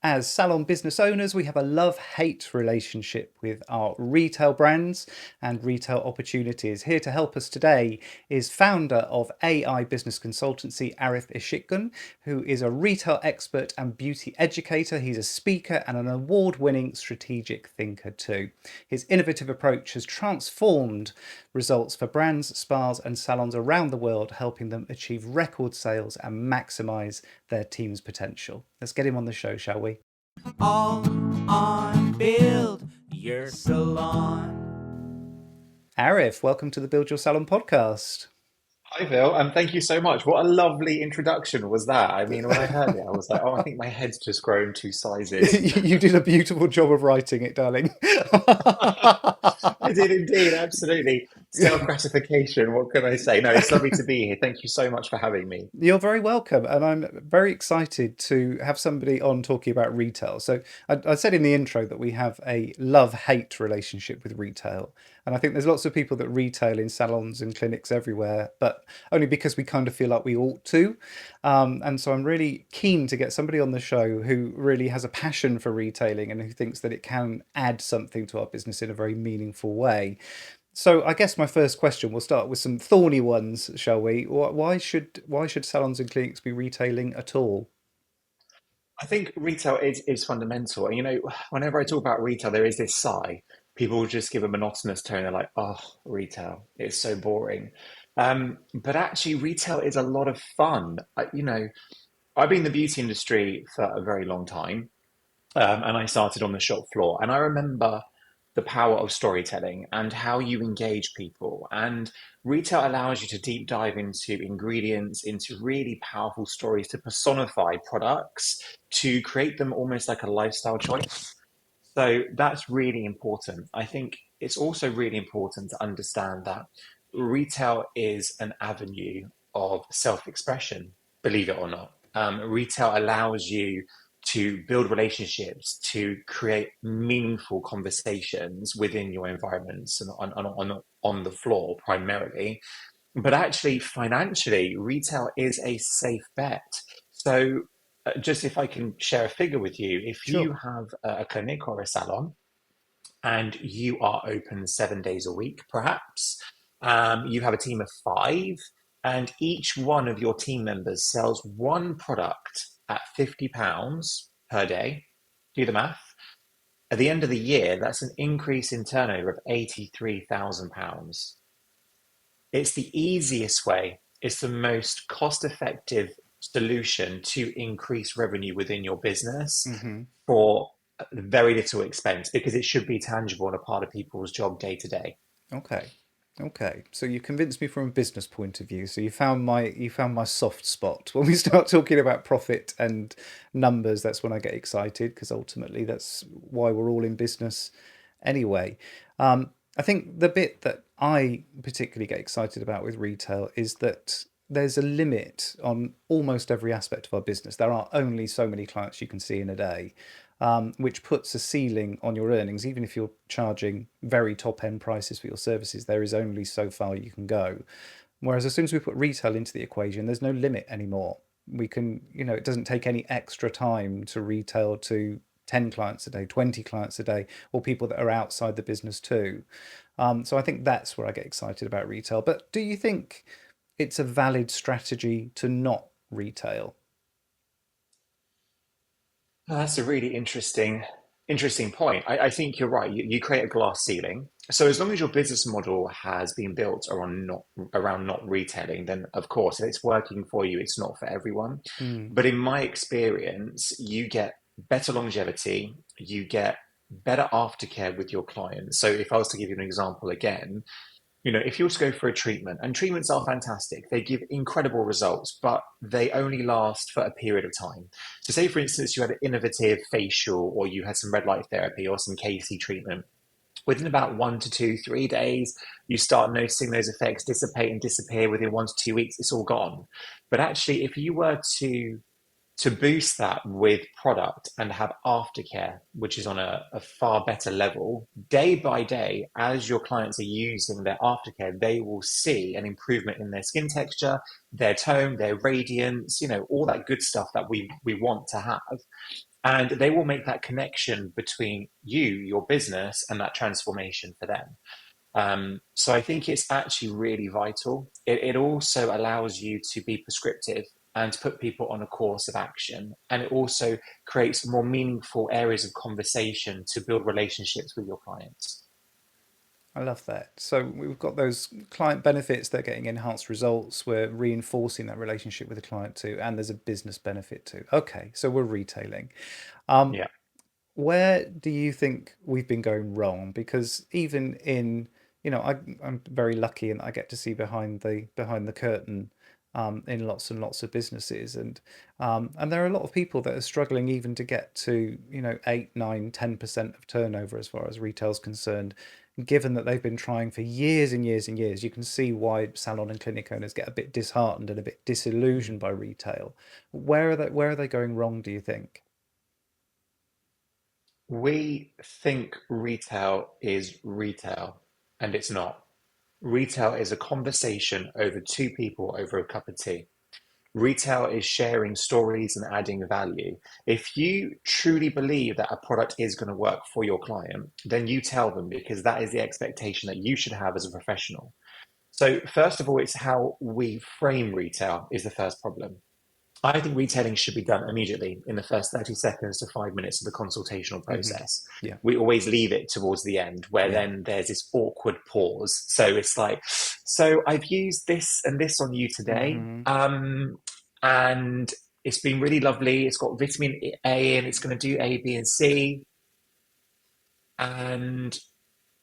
As salon business owners, we have a love-hate relationship with our retail brands and retail opportunities. Here to help us today is founder of AI business consultancy, Arif Isikgun, who is a retail expert and beauty educator. He's a speaker and an award-winning strategic thinker too. His innovative approach has transformed results for brands, spas and salons around the world, helping them achieve record sales and maximize their team's potential. Let's get him on the show, shall we? All on Build Your Salon. Arif, welcome to the Build Your Salon podcast. Hi, Phil, and thank you so much. What a lovely introduction was that? I mean, when I heard it, I was like, oh, I think my head's just grown two sizes. You did a beautiful job of writing it, darling. I did indeed, absolutely. Self-gratification, what can I say? No, it's lovely to be here. Thank you so much for having me. You're very welcome, and I'm very excited to have somebody on talking about retail. So, I said in the intro that we have a love-hate relationship with retail, and I think there's lots of people that retail in salons and clinics everywhere, but only because we kind of feel like we ought to. And so, I'm really keen to get somebody on the show who really has a passion for retailing and who thinks that it can add something to our business in a very meaningful way. So I guess my first question, we'll start with some thorny ones, shall we? Why should salons and clinics be retailing at all? I think retail is fundamental. And, whenever I talk about retail, there is this sigh. People just give a monotonous tone. They're like, oh, retail, it's so boring. But actually, retail is a lot of fun. I've been in the beauty industry for a very long time. And I started on the shop floor. And I remember the power of storytelling and how you engage people. And retail allows you to deep dive into ingredients, into really powerful stories, to personify products, to create them almost like a lifestyle choice. So that's really important. I think it's also really important to understand that retail is an avenue of self expression, believe it or not. Retail allows you to build relationships, to create meaningful conversations within your environments and on the floor primarily. But actually, financially, retail is a safe bet. So, just if I can share a figure with you, if Sure. you have a clinic or a salon and you are open 7 days a week, perhaps, you have a team of five, and each one of your team members sells one product at £50 per day. Do the math. At the end of the year, that's an increase in turnover of £83,000. It's the easiest way, it's the most cost effective solution to increase revenue within your business Hmm. for very little expense because it should be tangible and a part of people's job day to day. Okay. Okay. So you convinced me from a business point of view. So you found my soft spot. When we start talking about profit and numbers, that's when I get excited because ultimately that's why we're all in business anyway. I think the bit that I particularly get excited about with retail is that there's a limit on almost every aspect of our business. There are only so many clients you can see in a day, which puts a ceiling on your earnings. Even if you're charging very top end prices for your services, there is only so far you can go. Whereas as soon as we put retail into the equation, there's no limit anymore. We can, it doesn't take any extra time to retail to 10 clients a day, 20 clients a day, or people that are outside the business too. So I think that's where I get excited about retail. But do you think it's a valid strategy to not retail? That's a really interesting point. I think you're right. You create a glass ceiling. So as long as your business model has been built around not retailing, then of course, if it's working for you, it's not for everyone. Mm, But in my experience, you get better longevity, you get better aftercare with your clients. So if I was to give you an example again, if you were to go for a treatment, and treatments are fantastic, they give incredible results, but they only last for a period of time. So, say for instance, you had an innovative facial, or you had some red light therapy, or some KC treatment. Within about 1 to 2, 3 days, you start noticing those effects dissipate and disappear. Within 1 to 2 weeks, it's all gone. But actually, if you were to boost that with product and have aftercare, which is on a far better level, day by day, as your clients are using their aftercare, they will see an improvement in their skin texture, their tone, their radiance, all that good stuff that we want to have. And they will make that connection between you, your business, and that transformation for them. So I think it's actually really vital. It also allows you to be prescriptive and to put people on a course of action. And it also creates more meaningful areas of conversation to build relationships with your clients. I love that. So we've got those client benefits, they're getting enhanced results, we're reinforcing that relationship with the client too, and there's a business benefit too. Okay, so we're retailing. Yeah. Where do you think we've been going wrong? Because even in, I'm very lucky and I get to see behind the curtain in lots and lots of businesses, and there are a lot of people that are struggling even to get to 8, 9, 10% of turnover as far as retail's concerned. Given that they've been trying for years and years and years, you can see why salon and clinic owners get a bit disheartened and a bit disillusioned by retail. Where are they going wrong, do you think? We think retail is retail, and it's not. Retail is a conversation over two people over a cup of tea. Retail is sharing stories and adding value. If you truly believe that a product is going to work for your client, then you tell them because that is the expectation that you should have as a professional. So, first of all, it's how we frame retail is the first problem. I think retailing should be done immediately in the first 30 seconds to 5 minutes of the consultational Hmm. process. Yeah. We always leave it towards the end where Yeah. then there's this awkward pause. So it's like, so I've used this and this on you today. Hmm. And it's been really lovely. It's got vitamin A and it's going to do A, B, and C. And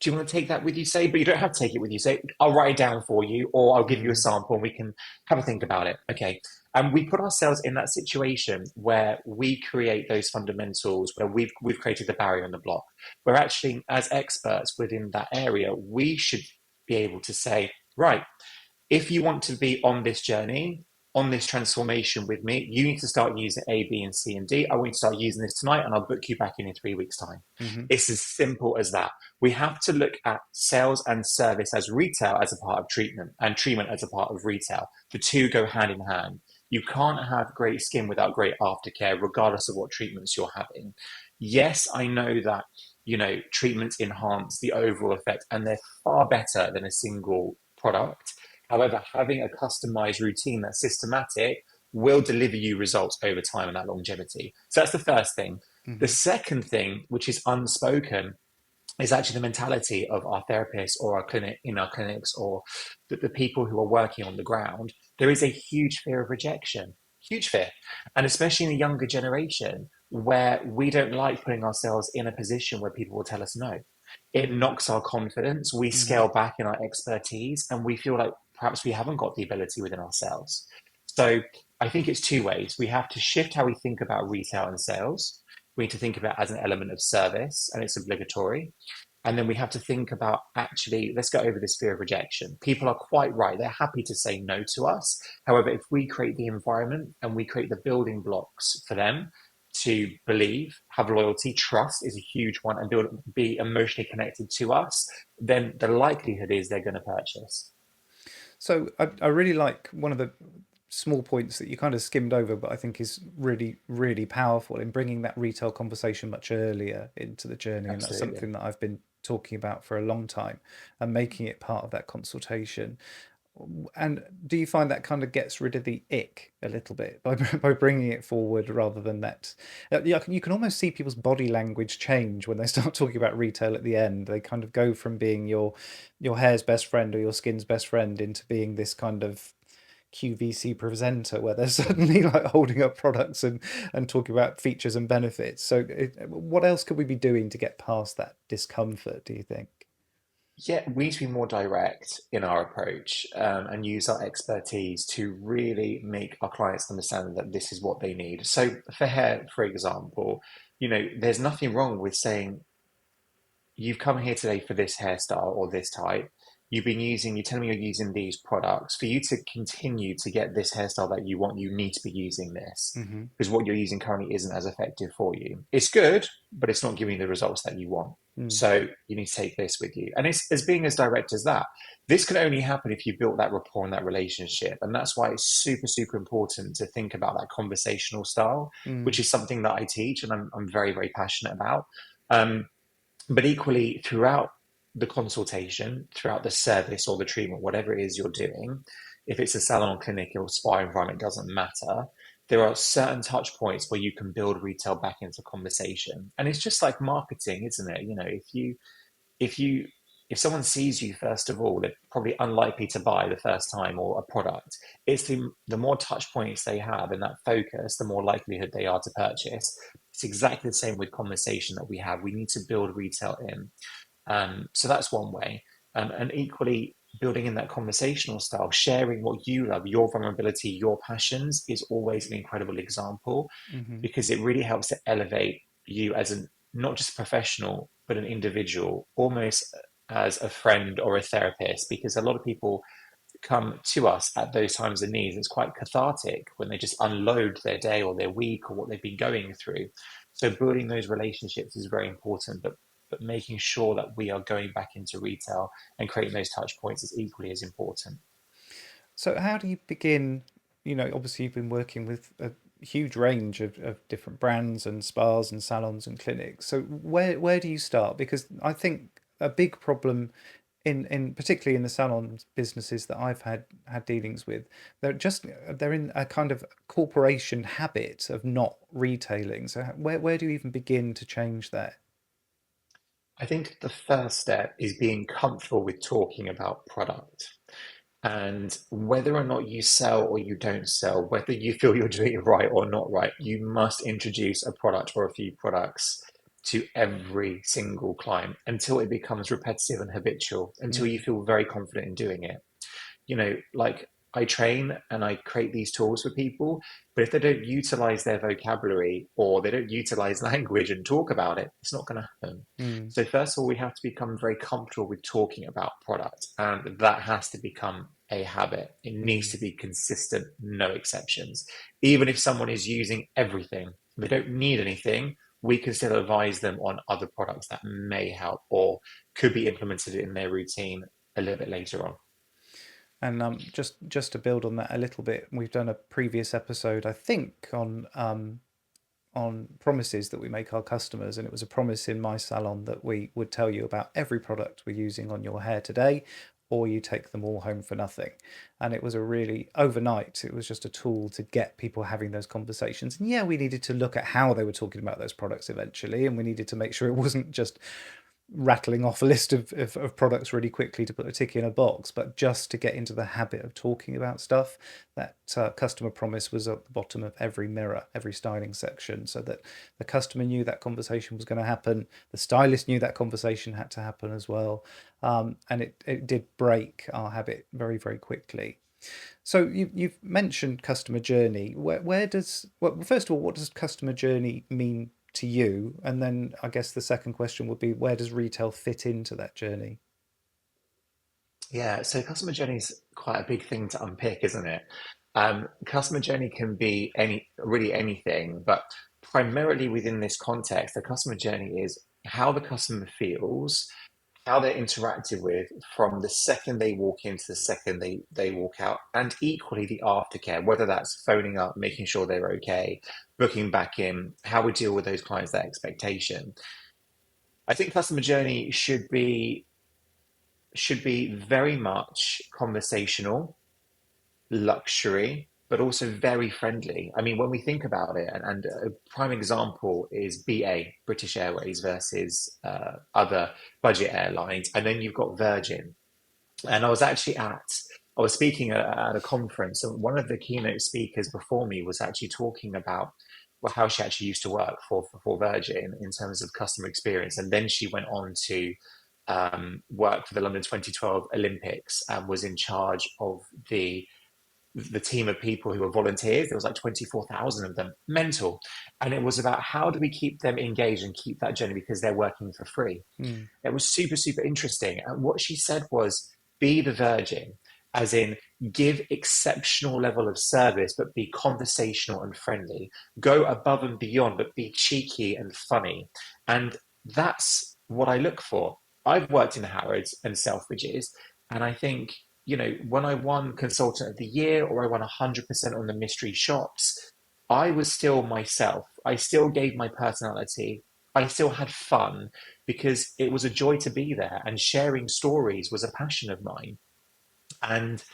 do you want to take that with you, say? But you don't have to take it with you. Say, I'll write it down for you, or I'll give you a Hmm. sample and we can have a think about it. Okay. And we put ourselves in that situation where we create those fundamentals, where we've created the barrier and the block. Where actually, as experts within that area, we should be able to say, right, if you want to be on this journey, on this transformation with me, you need to start using A, B, and C and D. I want you to start using this tonight, and I'll book you back in 3 weeks' time. Hmm. It's as simple as that. We have to look at sales and service as retail as a part of treatment, and treatment as a part of retail. The two go hand in hand. You can't have great skin without great aftercare, regardless of what treatments you're having. Yes, I know that treatments enhance the overall effect, and they're far better than a single product. However, having a customized routine that's systematic will deliver you results over time and that longevity. So that's the first thing. The Hmm. second thing, which is unspoken, is actually the mentality of our therapists or our clinic in our clinics or the people who are working on the ground. There is a huge fear of rejection, huge fear, and especially in the younger generation where we don't like putting ourselves in a position where people will tell us no. It Hmm. knocks our confidence. We Hmm. scale back in our expertise and we feel like perhaps we haven't got the ability within ourselves. So I think it's two ways. We have to shift how we think about retail and sales. We need to think about it as an element of service and it's obligatory. And then we have to think about actually, let's get over this fear of rejection. People are quite right. They're happy to say no to us. However, if we create the environment and we create the building blocks for them to believe, have loyalty, trust is a huge one, and be emotionally connected to us, then the likelihood is they're going to purchase. So I really like one of the small points that you kind of skimmed over, but I think is really, really powerful in bringing that retail conversation much earlier into the journey. And that's Absolutely. something that I've been talking about for a long time and making it part of that consultation. And do you find that kind of gets rid of the ick a little bit by by bringing it forward rather than that? Yeah, you can almost see people's body language change when they start talking about retail at the end. They kind of go from being your hair's best friend or your skin's best friend into being this kind of QVC presenter where they're suddenly like holding up products and talking about features and benefits. So, what else could we be doing to get past that discomfort, do you think? Yeah, we need to be more direct in our approach and use our expertise to really make our clients understand that this is what they need. So, for hair, for example, there's nothing wrong with saying, you've come here today for this hairstyle or this type. you tell me you're using these products. For you to continue to get this hairstyle that you want, you need to be using this Mm-hmm. because what you're using currently isn't as effective for you. It's good, but it's not giving you the results that you want. Mm. So you need to take this with you. And it's as being as direct as that. This can only happen if you built that rapport and that relationship. And that's why it's super, super important to think about that conversational style, which Mm. is something that I teach and I'm very, very passionate about. Um, but equally, throughout the consultation, throughout the service or the treatment, whatever it is you're doing, if it's a salon, clinic, or spa environment, doesn't matter. There are certain touch points where you can build retail back into conversation, and it's just like marketing, isn't it? If you if someone sees you first of all, they're probably unlikely to buy the first time or a product. It's the more touch points they have and that focus, the more likelihood they are to purchase. It's exactly the same with conversation that we have. We need to build retail in. So that's one way. And equally, building in that conversational style, sharing what you love, your vulnerability, your passions is always an incredible example Mm-hmm. because it really helps to elevate you as an not just professional, but an individual, almost as a friend or a therapist. Because a lot of people come to us at those times of need. It's quite cathartic when they just unload their day or their week or what they've been going through. So building those relationships is very important, but making sure that we are going back into retail and creating those touch points is equally as important. So how do you begin? Obviously you've been working with a huge range of different brands and spas and salons and clinics. So where do you start? Because I think a big problem in particularly in the salon businesses that I've had dealings with, they're in a kind of corporation habit of not retailing. So where do you even begin to change that? I think the first step is being comfortable with talking about product. And whether or not you sell or you don't sell, whether you feel you're doing it right or not right, you must introduce a product or a few products to every single client until it becomes repetitive and habitual, until you Mm, feel very confident in doing it. Like I train and I create these tools for people, but if they don't utilize their vocabulary or they don't utilize language and talk about it, it's not going to happen. mm, So, first of all, we have to become very comfortable with talking about product, and that has to become a habit. It needs mm. to be consistent, no exceptions. Even if someone is using everything, they don't need anything. We can still advise them on other products that may help or could be implemented in their routine a little bit later on. And just to build on that a little bit, we've done a previous episode, I think, on promises that we make our customers, and it was a promise in my salon that we would tell you about every product we're using on your hair today, or you take them all home for nothing. And it was a really overnight, it was just a tool to get people having those conversations. And yeah, we needed to look at how they were talking about those products eventually, and we needed to make sure it wasn't just rattling off a list of products really quickly to put a tick in a box, but just to get into the habit of talking about stuff. That customer promise was at the bottom of every mirror, every styling section, so that the customer knew that conversation was going to happen. The stylist knew that conversation had to happen as well. And it did break our habit very, very quickly. So you've mentioned customer journey. Where does well, first of all, what does customer journey mean to you? And then I guess the second question would be, where does retail fit into that journey? Yeah, so customer journey is quite a big thing to unpick, isn't it? Customer journey can be really anything, but primarily within this context, the customer journey is how the customer feels, how they're interacted with from the second they walk in to the second they walk out, and equally the aftercare, whether that's phoning up, making sure they're okay, booking back in, how we deal with those clients, their expectation. I think customer journey should be very much conversational, luxury, but also very friendly. I mean, when we think about it, and a prime example is BA, British Airways, versus other budget airlines, and then you've got Virgin. And I was speaking at a conference, and one of the keynote speakers before me was actually talking about well, how she actually used to work for Virgin in terms of customer experience. And then she went on to work for the London 2012 Olympics and was in charge of the team of people who were volunteers. There was like 24,000 of them, mental. And it was about how do we keep them engaged and keep that journey because they're working for free. Mm, It was super, super interesting. And what she said was, be the virgin, as in give exceptional level of service, but be conversational and friendly. Go above and beyond, but be cheeky and funny. And that's what I look for. I've worked in Harrods and Selfridges, and I think, when I won Consultant of the Year or I won 100% on the mystery shops, I was still myself. I still gave my personality. I still had fun because it was a joy to be there, and sharing stories was a passion of mine. And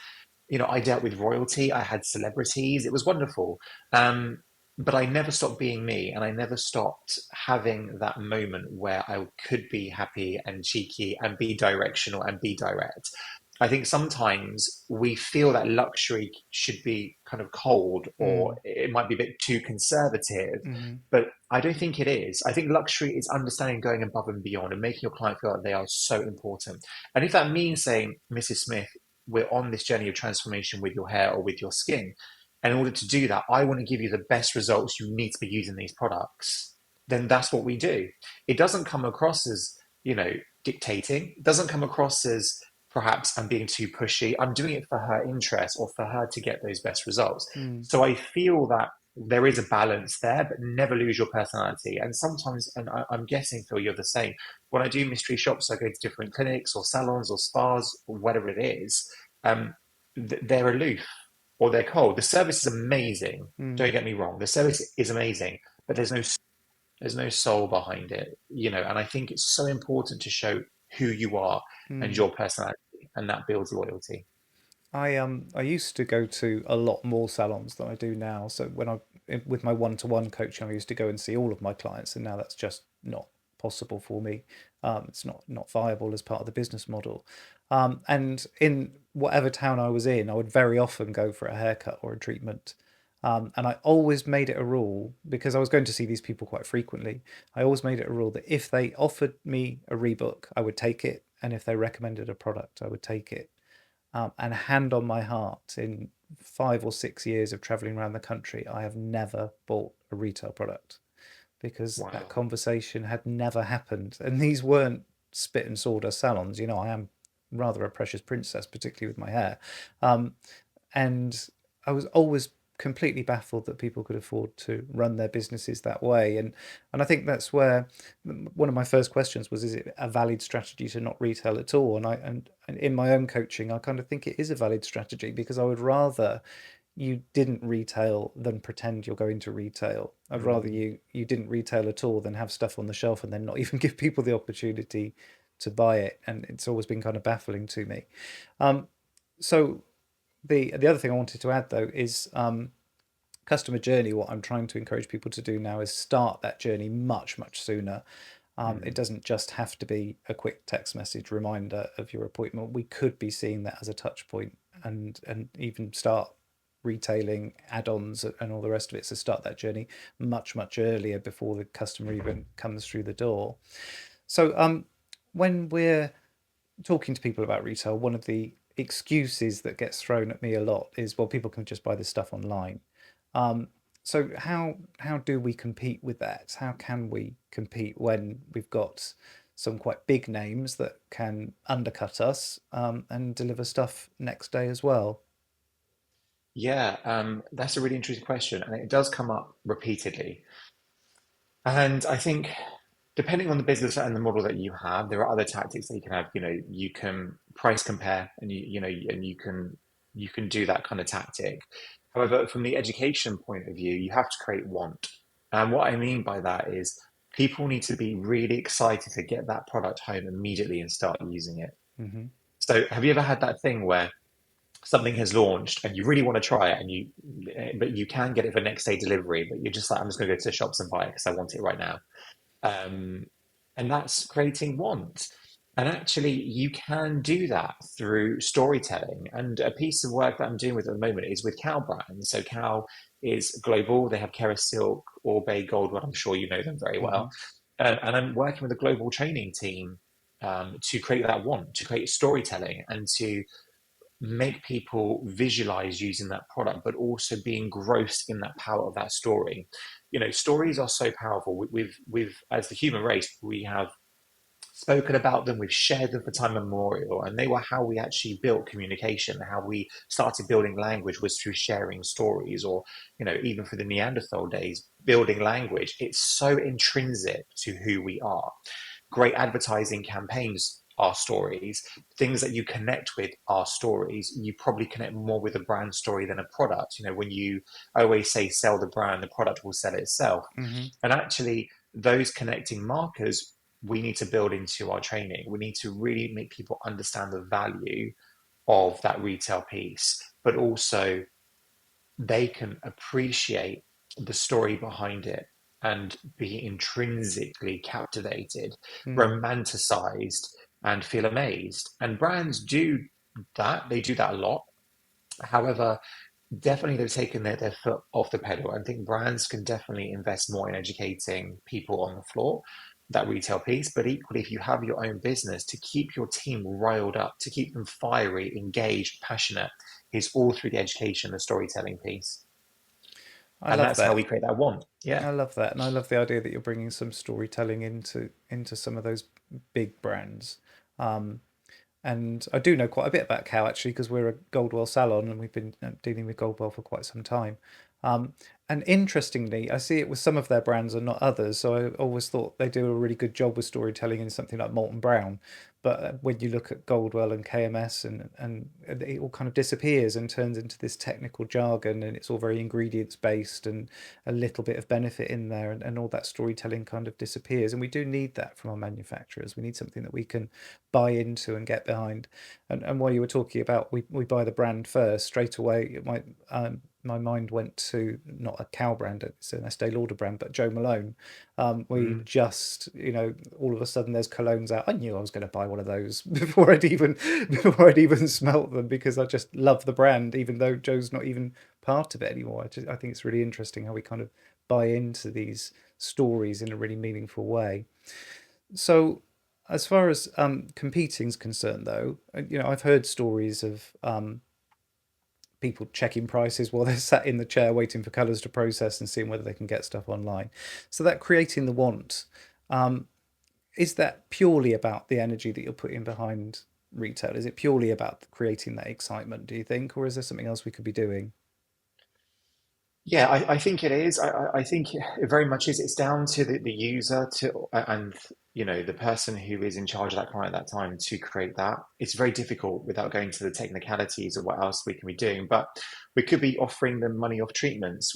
I dealt with royalty, I had celebrities, it was wonderful. But I never stopped being me, and I never stopped having that moment where I could be happy and cheeky and be directional and be direct. I think sometimes we feel that luxury should be kind of cold, or Mm. it might be a bit too conservative, Mm-hmm. but I don't think it is. I think luxury is understanding, going above and beyond, and making your client feel like they are so important. And if that means saying, Mrs. Smith, we're on this journey of transformation with your hair or with your skin. And in order to do that, I want to give you the best results. You need to be using these products. Then that's what we do. It doesn't come across as, dictating. It doesn't come across as perhaps I'm being too pushy. I'm doing it for her interest or for her to get those best results. Mm. So I feel that there is a balance there, but never lose your personality. And sometimes, and I'm guessing, Phil, you're the same. When I do mystery shops, I go to different clinics or salons or spas or whatever it is. Um, they're aloof or they're cold. The service is amazing. Mm. Don't get me wrong. The service is amazing, but there's no soul behind it, And I think it's so important to show who you are and Mm. your personality, and that builds loyalty. I used to go to a lot more salons than I do now. So with my one-to-one coaching, I used to go and see all of my clients, and now that's just not possible for me. It's not viable as part of the business model. And in whatever town I was in, I would very often go for a haircut or a treatment. And I always made it a rule, because I was going to see these people quite frequently. I always made it a rule that if they offered me a rebook, I would take it, and if they recommended a product, I would take it. And hand on my heart, in 5 or 6 years of traveling around the country, I have never bought a retail product, because that Wow. conversation had never happened. And these weren't spit and sawdust salons. I am rather a precious princess, particularly with my hair. Um, and I was always completely baffled that people could afford to run their businesses that way. And I think that's where one of my first questions was, is it a valid strategy to not retail at all? And in my own coaching, I kind of think it is a valid strategy, because I would rather you didn't retail than pretend you're going to retail. I'd rather Mm. you didn't retail at all than have stuff on the shelf and then not even give people the opportunity to buy it. And it's always been kind of baffling to me. So the other thing I wanted to add, though, is customer journey. What I'm trying to encourage people to do now is start that journey much sooner. It Mm. doesn't just have to be a quick text message reminder of your appointment. We could be seeing that as a touch point, and even start retailing add-ons and all the rest of it. So start that journey much earlier, before the customer even comes through the door. So when we're talking to people about retail, one of the excuses that gets thrown at me a lot is, well, people can just buy this stuff online. Um, so how do we compete with that? How can we compete when we've got some quite big names that can undercut us, and deliver stuff next day as well? Yeah, that's a really interesting question, and it does come up repeatedly. And I think, depending on the business and the model that you have, there are other tactics that you can have. You can price compare, and you can do that kind of tactic. However, from the education point of view, you have to create want. And what I mean by that is, people need to be really excited to get that product home immediately and start using it. Hmm. So, have you ever had that thing where something has launched and you really want to try it, but you can get it for next day delivery, but you're just like, I'm just going to go to the shops and buy it because I want it right now. um, and that's creating want. And actually, you can do that through storytelling. And a piece of work that I'm doing with at the moment is with Cow Brand. So Cow is global. They have Kera Silk or Bay Gold, I'm sure you know them very Hmm. well. And I'm working with a global training team, to create that want, to create storytelling, and to make people visualize using that product, but also be engrossed in that power of that story. Stories are so powerful. We've as the human race, we have spoken about them, we've shared them for time memorial, and they were how we actually built communication, how we started building language was through sharing stories, or even for the Neanderthal days, building language. It's so intrinsic to who we are. Great advertising campaigns are stories. Things that you connect with are stories. You probably connect more with a brand story than a product. When you always say sell the brand, the product will sell itself. Hmm. And actually, those connecting markers we need to build into our training. We need to really make people understand the value of that retail piece, but also they can appreciate the story behind it and be intrinsically captivated, Mm. romanticized, and feel amazed. And brands do that, they do that a lot. However, definitely they've taken their foot off the pedal. I think brands can definitely invest more in educating people on the floor, that retail piece. But equally, if you have your own business, to keep your team riled up, to keep them fiery, engaged, passionate, is all through the education, the storytelling piece. I And love that's how we that. create that want. Yeah. I love that, and I love the idea that you're bringing some storytelling into some of those big brands. Um, And I do know quite a bit about Cow actually because we're a Goldwell Salon and we've been dealing with Goldwell for quite some time. Um, and interestingly, I see it with some of their brands and not others. So I always thought they do a really good job with storytelling in something like Molton Brown. But when you look at Goldwell and KMS and it all kind of disappears and turns into this technical jargon and it's all very ingredients based and a little bit of benefit in there and all that storytelling kind of disappears. And we do need that from our manufacturers. We need something that we can buy into and get behind. And while you were talking about we buy the brand first, straight away my mind went to not a cow brand, it's an Estee Lauder brand, but Joe Malone. We Mm. just, all of a sudden there's colognes out. I knew I was going to buy one of those before I'd even smelt them because I just love the brand, even though Joe's not even part of it anymore. I think it's really interesting how we kind of buy into these stories in a really meaningful way. So, as far as competing is concerned, though, I've heard stories of people checking prices while they're sat in the chair waiting for colours to process and seeing whether they can get stuff online. So that creating the want, um, is that purely about the energy that you're putting behind retail? Is it purely about creating that excitement, do you think, or is there something else we could be doing? Yeah, I think it is. I think it very much is. It's down to the user and the person who is in charge of that client at that time to create that. It's very difficult without going to the technicalities of what else we can be doing. But we could be offering them money off treatments.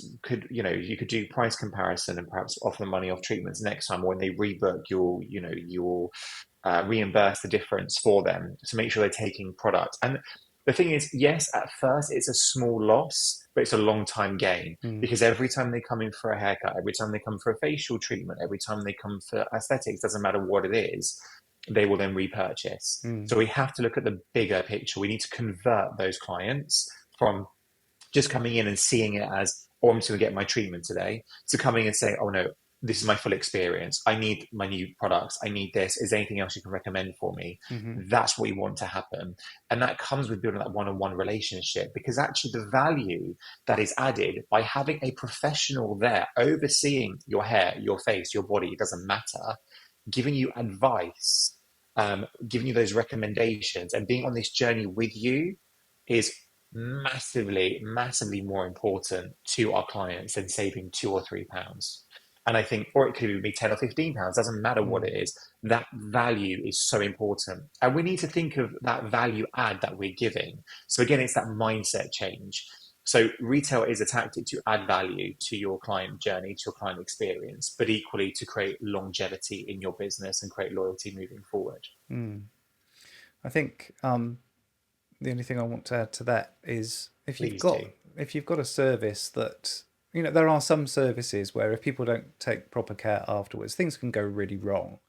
You could do price comparison and perhaps offer them money off treatments next time when they rebook. You'll reimburse the difference for them to make sure they're taking product. And the thing is, yes, at first it's a small loss, but it's a long time gain Mm, because every time they come in for a haircut, every time they come for a facial treatment, every time they come for aesthetics, doesn't matter what it is, they will then repurchase. mm, So we have to look at the bigger picture. We need to convert those clients from just coming in and seeing it as, oh, I'm just going to get my treatment today, to coming and saying, oh no, this is my full experience. I need my new products. I need this. Is there anything else you can recommend for me? mm-hmm, That's what we want to happen. And that comes with building that one on one relationship because actually the value that is added by having a professional there overseeing your hair, your face, your body, it doesn't matter, giving you advice, giving you those recommendations, and being on this journey with you is massively, massively more important to our clients than saving £2 or £3. And I think, or it could be 10 or £15, doesn't matter what mm, it is. That value is so important. And we need to think of that value add that we're giving. So again, it's that mindset change. So retail is a tactic to add value to your client journey, to your client experience, but equally to create longevity in your business and create loyalty moving forward. mm. I think the only thing I want to add to that is Please do. if you've got a service that there are some services where if people don't take proper care afterwards, things can go really wrong.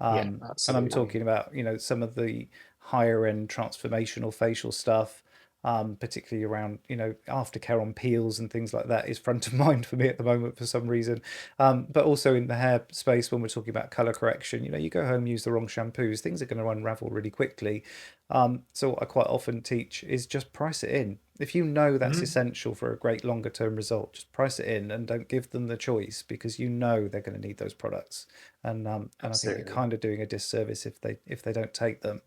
Yeah, And I'm absolutely. talking about, some of the higher end transformational facial stuff, particularly around, aftercare on peels and things like that is front of mind for me at the moment for some reason. But also in the hair space, when we're talking about color correction, you go home, use the wrong shampoos, things are going to unravel really quickly. So what I quite often teach is just price it in. If you know that's Mhm. essential for a great longer term result, just price it in and don't give them the choice because you know they're going to need those products, and I think you're Absolutely. kind of doing a disservice if they don't take them.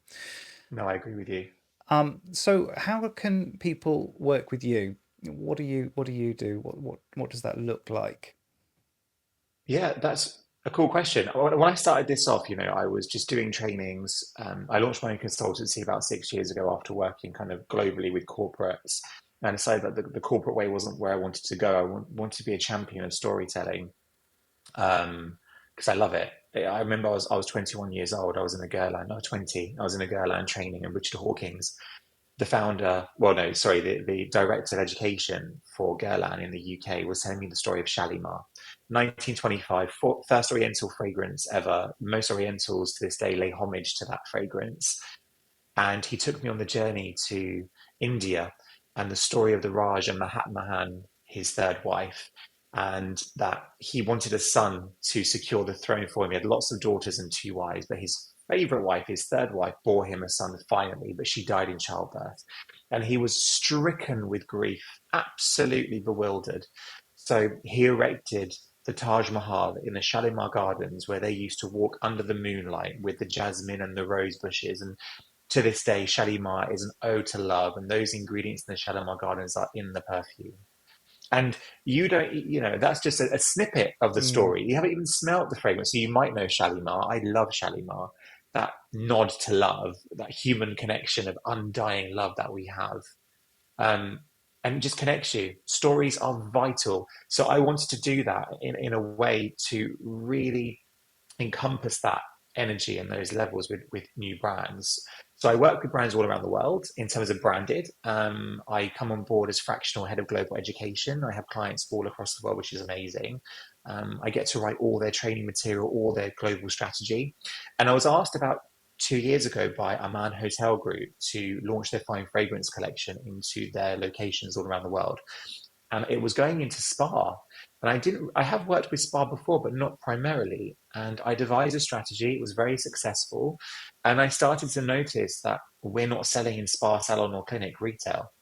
No, I agree with you. So how can people work with you? What do you do? What does that look like? Yeah, that's a cool question. When I started this off, I was just doing trainings. I launched my own consultancy about 6 years ago after working kind of globally with corporates, and I decided that the corporate way wasn't where I wanted to go. Wanted to be a champion of storytelling, because I love it. I remember I was 21 years old. I was in a Gerland, no, 20. I was in a Gerland training, and Richard Hawkins, the founder, well, no, sorry, the director of education for Guerlain in the UK, was telling me the story of Shalimar. 1925, first Oriental fragrance ever. Most Orientals to this day lay homage to that fragrance. And he took me on the journey to India and the story of the Raj and Mahatmahan, his third wife, and that he wanted a son to secure the throne for him. He had lots of daughters and two wives, but his favorite wife, his third wife, bore him a son finally, but she died in childbirth. And he was stricken with grief, absolutely bewildered. So he erected the Taj Mahal in the Shalimar Gardens, where they used to walk under the moonlight with the jasmine and the rose bushes. And to this day, Shalimar is an ode to love, and those ingredients in the Shalimar Gardens are in the perfume. And you don't, that's just a snippet of the Mm, story. You haven't even smelt the fragrance, so you might know Shalimar. I love Shalimar. That nod to love, that human connection of undying love that we have, um, and it just connects you. Stories are vital. So I wanted to do that in a way to really encompass that energy and those levels with new brands. So I work with brands all around the world in terms of branded. I come on board as fractional head of global education. I have clients all across the world, which is amazing. I get to write all their training material, all their global strategy. And I was asked about 2 years ago by Aman Hotel Group to launch their fine fragrance collection into their locations all around the world, and it was going into spa. And I have worked with spa before, but not primarily. And I devised a strategy. It was very successful. And I started to notice that we're not selling in spa, salon, or clinic retail.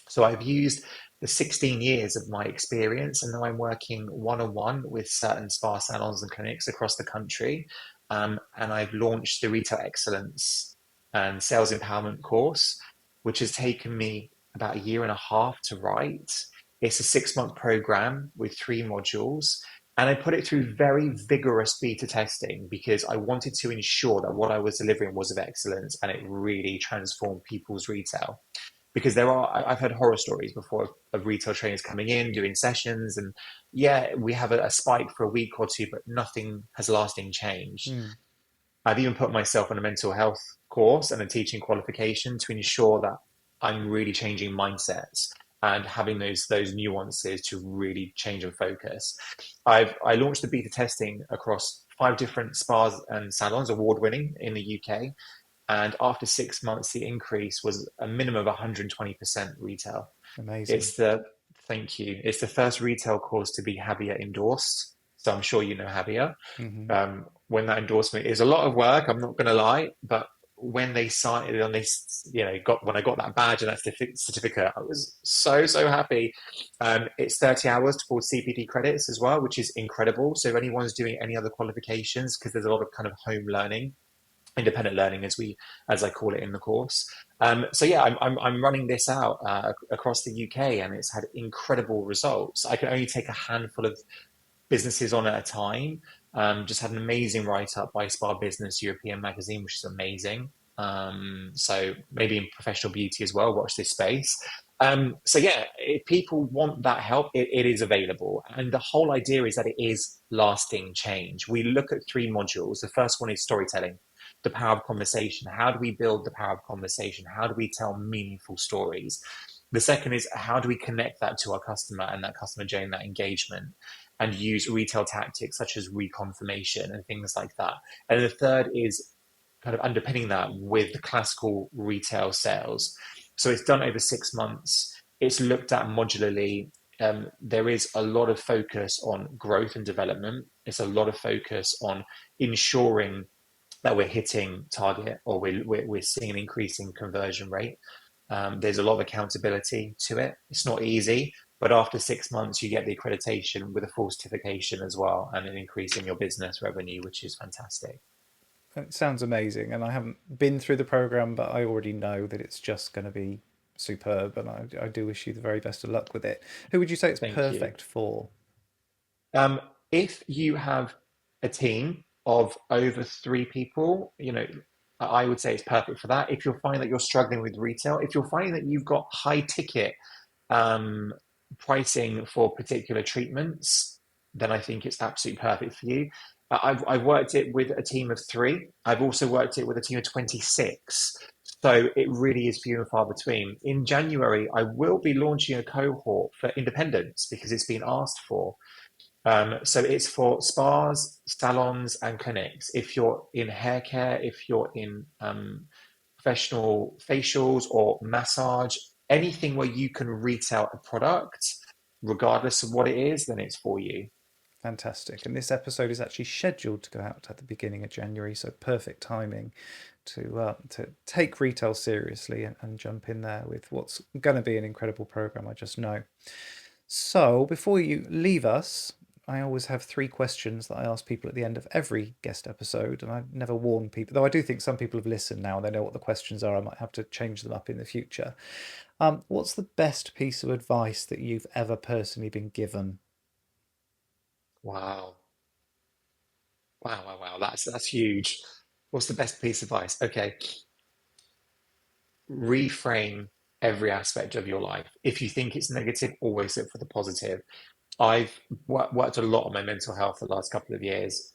So I've used the 16 years of my experience, and now I'm working one on one with certain spa salons and clinics across the country. And I've launched the Retail Excellence and Sales Empowerment course, which has taken me about a year and a half to write. It's a 6 month program with 3 modules. And I put it through very vigorous beta testing because I wanted to ensure that what I was delivering was of excellence and it really transformed people's retail. Because I've heard horror stories before of retail trainers coming in, doing sessions, and yeah, we have a spike for a week or two, but nothing has lasting change. mm, I've even put myself on a mental health course and a teaching qualification to ensure that I'm really changing mindsets and having those nuances to really change and focus. I launched the beta testing across 5 different spas and salons, award winning in the UK. And after 6 months, the increase was a minimum of 120% retail. amazing. It's the Thank you. It's the first retail course to be Javier endorsed. So I'm sure you know Javier. Hmm. When that endorsement is a lot of work, I'm not going to lie, but when they signed it on this, when I got that badge and that certificate, I was so happy. It's 30 hours towards CPD credits as well, which is incredible. So if anyone's doing any other qualifications, because there's a lot of kind of home learning, independent learning as I call it in the course. So yeah, I'm running this out across the UK, and it's had incredible results. I can only take a handful of businesses on at a time. Just had an amazing write up by Spa Business European magazine, which is amazing. So maybe in professional beauty as well, watch this space. So yeah, if people want that help, it is available. And the whole idea is that it is lasting change. We look at 3 modules. The first one is storytelling, the power of conversation. How do we build the power of conversation? How do we tell meaningful stories? The second is how do we connect that to our customer and that customer journey, that engagement, and use retail tactics such as reconfirmation and things like that. And the third is kind of underpinning that with the classical retail sales. So it's done over 6 months. It's looked at modularly. There is a lot of focus on growth and development. It's a lot of focus on ensuring that we're hitting target, or we're seeing an increasing conversion rate. There's a lot of accountability to it. It's not easy, but after 6 months, you get the accreditation with a full certification as well, and an increase in your business revenue, which is fantastic. It sounds amazing, and I haven't been through the program, but I already know that it's just going to be superb, and I do wish you the very best of luck with it. Who would you say it's Thank you. perfect for? Um, if you have a team of over 3 people, I would say it's perfect for that. If you're finding that you're struggling with retail, if you're finding that you've got high ticket um, pricing for particular treatments, then I think it's absolutely perfect for you. I've worked it with a team of 3. I've also worked it with a team of 26. So it really is few and far between. In January, I will be launching a cohort for independents because it's been asked for. So it's for spas, salons, and clinics. If you're in hair care, if you're in professional facials or massage, anything where you can retail a product, regardless of what it is, then it's for you. Fantastic. And this episode is actually scheduled to go out at the beginning of January, so perfect timing to take retail seriously and jump in there with what's going to be an incredible program, I just know. So before you leave us, I always have 3 questions that I ask people at the end of every guest episode, and I never warn people, though I do think some people have listened now and they know what the questions are. I might have to change them up in the future. What's the best piece of advice that you've ever personally been given? Wow. Wow, wow, wow. That's huge. What's the best piece of advice? Okay, reframe every aspect of your life. If you think it's negative, always look for the positive. I've worked a lot on my mental health the last couple of years.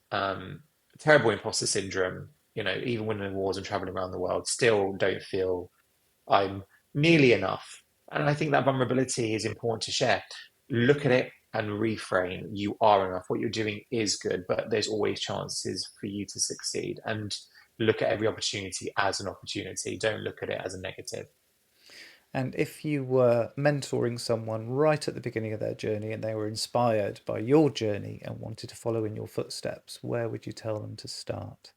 Terrible imposter syndrome, even winning awards and traveling around the world, still don't feel I'm nearly enough. And I think that vulnerability is important to share. Look at it and reframe. You are enough. What you're doing is good, but there's always chances for you to succeed. And look at every opportunity as an opportunity. Don't look at it as a negative. And if you were mentoring someone right at the beginning of their journey and they were inspired by your journey and wanted to follow in your footsteps, where would you tell them to start?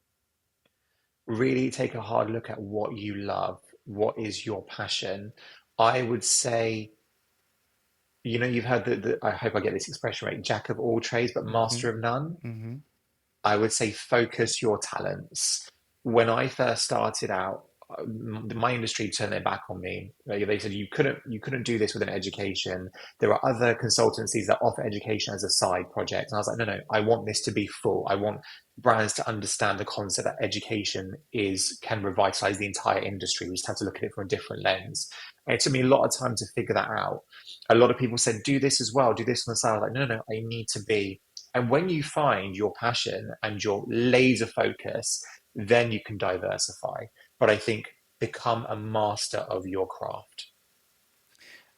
Really take a hard look at what you love. What is your passion? I would say, you've heard I hope I get this expression right, jack of all trades, but Hmm. master of none. Hmm. I would say focus your talents. When I first started out, my industry turned their back on me. They said you couldn't do this with an education. There are other consultancies that offer education as a side project, and I was like, no, no, I want this to be full. I want brands to understand the concept that education is can revitalize the entire industry. We just have to look at it from a different lens. And it took me a lot of time to figure that out. A lot of people said, do this as well, do this on the side. I was like, no, no, no, I need to be. And when you find your passion and your laser focus, then you can diversify. But I think become a master of your craft.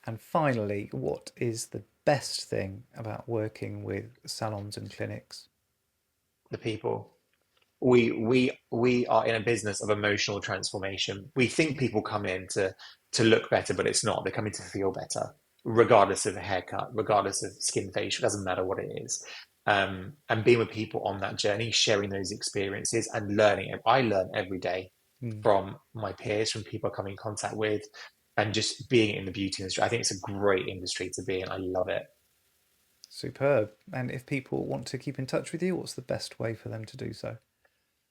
And finally, what is the best thing about working with salons and clinics? The people. We are in a business of emotional transformation. We think people come in to look better, but it's not. They come in to feel better, regardless of a haircut, regardless of skin facial, doesn't matter what it is. And being with people on that journey, sharing those experiences and learning. I learn every day Hmm. from my peers, from people I come in contact with, and just being in the beauty industry. I think it's a great industry to be in. I love it. Superb. And if people want to keep in touch with you, what's the best way for them to do so?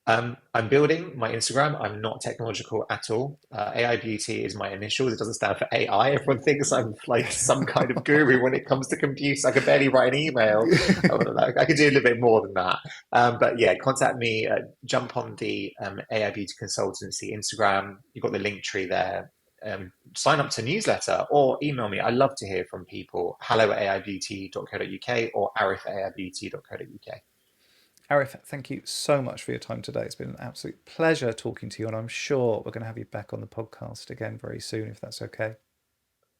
I'm building my Instagram. I'm not technological at all. AI Beauty is my initials. It doesn't stand for AI. Everyone thinks I'm like some kind of guru when it comes to computers. I can barely write an email. I could do a little bit more than that. But yeah, contact me. Jump on the AI Beauty Consultancy Instagram. You've got the link tree there. Sign up to newsletter or email me. I love to hear from people. hello@aibeauty.co.uk or arif@aibeauty.co.uk. Arif, thank you so much for your time today. It's been an absolute pleasure talking to you, and I'm sure we're going to have you back on the podcast again very soon, if that's okay.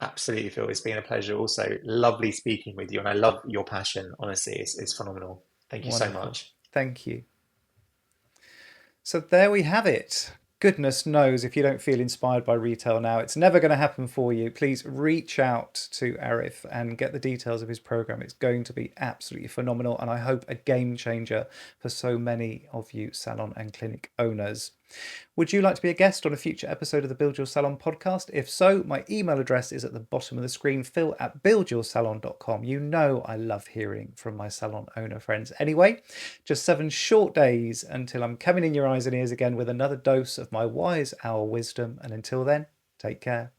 Absolutely, Phil. It's been a pleasure. Also, lovely speaking with you, and I love your passion. Honestly, it's phenomenal. Thank you so Wonderful. much. Thank you. So there we have it. Goodness knows if you don't feel inspired by retail now, it's never going to happen for you. Please reach out to Arif and get the details of his program. It's going to be absolutely phenomenal, and I hope a game changer for so many of you salon and clinic owners. Would you like to be a guest on a future episode of the Build Your Salon podcast? If so, my email address is at the bottom of the screen, phil@buildyoursalon.com. You know I love hearing from my salon owner friends. Anyway, just 7 short days until I'm coming in your eyes and ears again with another dose of my wise owl wisdom. And until then, take care.